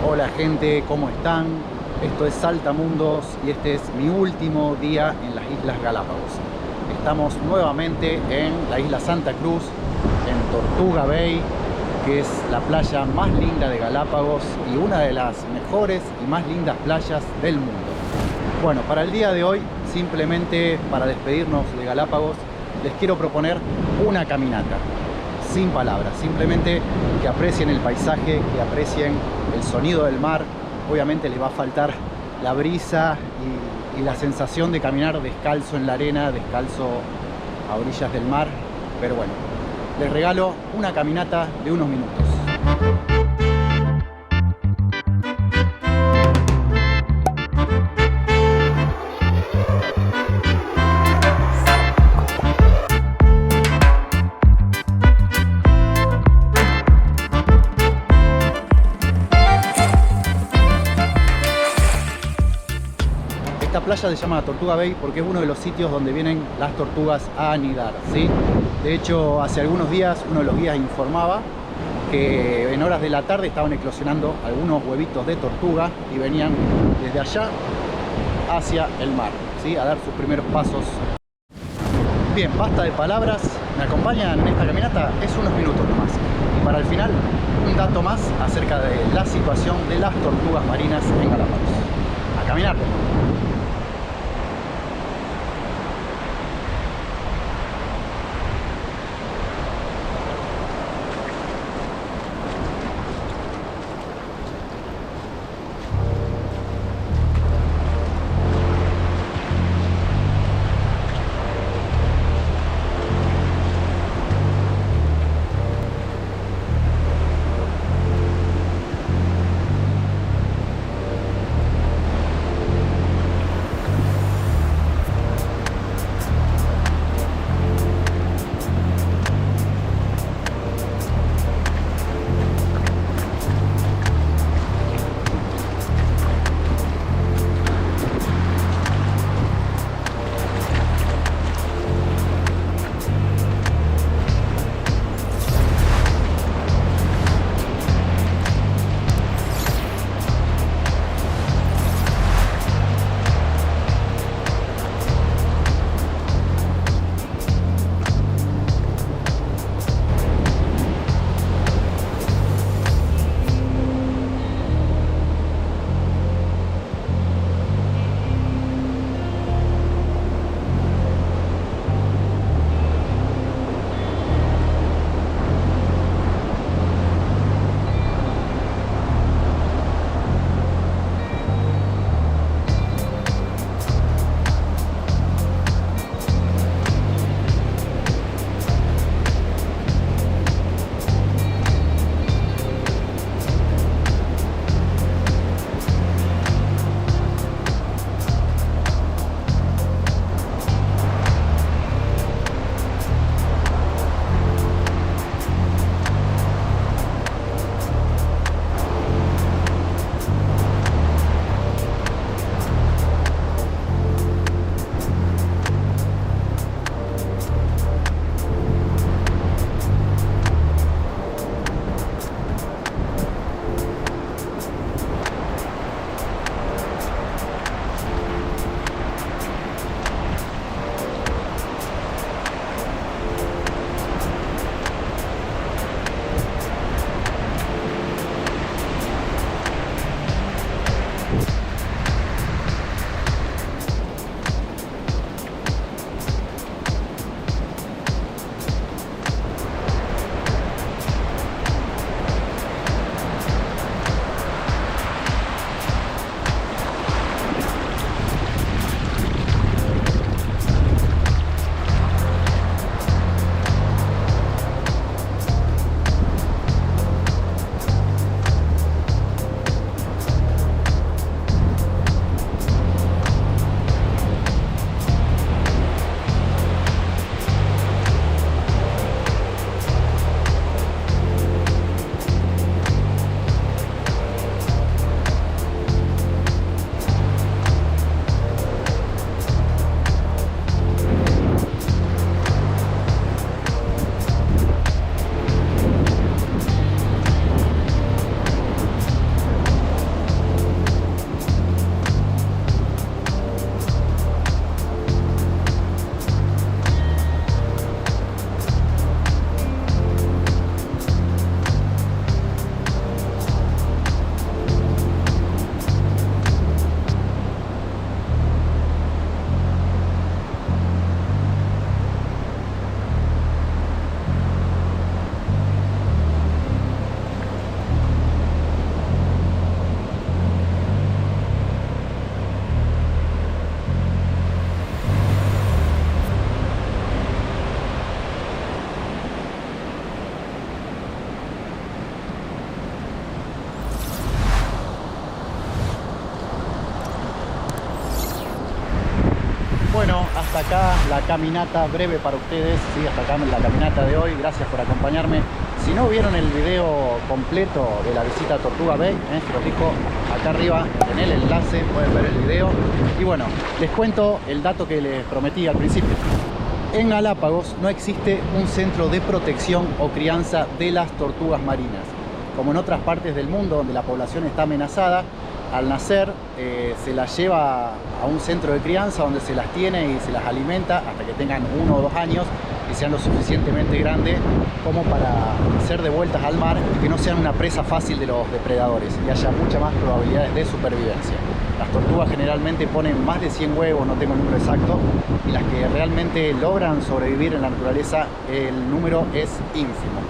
Hola gente, ¿cómo están? Esto es Saltamundos y este es mi último día en las Islas Galápagos. Estamos nuevamente en la isla Santa Cruz, en Tortuga Bay, que es la playa más linda de Galápagos y una de las mejores y más lindas playas del mundo. Bueno, para el día de hoy, simplemente para despedirnos de Galápagos, les quiero proponer una caminata. Sin palabras, simplemente que aprecien el paisaje, que aprecien el sonido del mar. Obviamente les va a faltar la brisa y la sensación de caminar descalzo en la arena, descalzo a orillas del mar, pero bueno, les regalo una caminata de unos minutos. Esta playa se llama Tortuga Bay porque es uno de los sitios donde vienen las tortugas a anidar, ¿sí? De hecho, hace algunos días uno de los guías informaba que en horas de la tarde estaban eclosionando algunos huevitos de tortuga y venían desde allá hacia el mar, ¿sí? A dar sus primeros pasos. Bien, basta de palabras, ¿me acompañan en esta caminata? Es unos minutos nomás. Y para el final, un dato más acerca de la situación de las tortugas marinas en Galápagos. A caminar. acá la caminata breve para ustedes. Sí, hasta acá la caminata de hoy. Gracias por acompañarme. Si no vieron el video completo de la visita a Tortuga Bay, se los dejo acá arriba en el enlace, pueden ver el video. Y bueno, les cuento el dato que les prometí al principio. En Galápagos no existe un centro de protección o crianza de las tortugas marinas. Como en otras partes del mundo donde la población está amenazada, al nacer se las lleva a un centro de crianza donde se las tiene y se las alimenta hasta que tengan 1 o 2 años y sean lo suficientemente grandes como para ser devueltas al mar y que no sean una presa fácil de los depredadores y haya muchas más probabilidades de supervivencia. Las tortugas generalmente ponen más de 100 huevos, no tengo el número exacto, y las que realmente logran sobrevivir en la naturaleza, el número es ínfimo.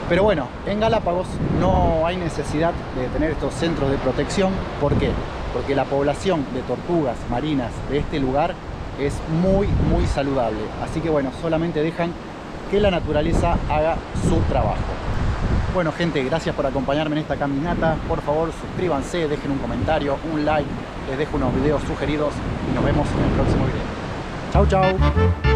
Pero bueno, en Galápagos no hay necesidad de tener estos centros de protección. ¿Por qué? Porque la población de tortugas marinas de este lugar es muy saludable. Así que bueno, solamente dejan que la naturaleza haga su trabajo. Bueno gente, gracias por acompañarme en esta caminata. Por favor, suscríbanse, dejen un comentario, un like. Les dejo unos videos sugeridos y nos vemos en el próximo video. Chau, chau.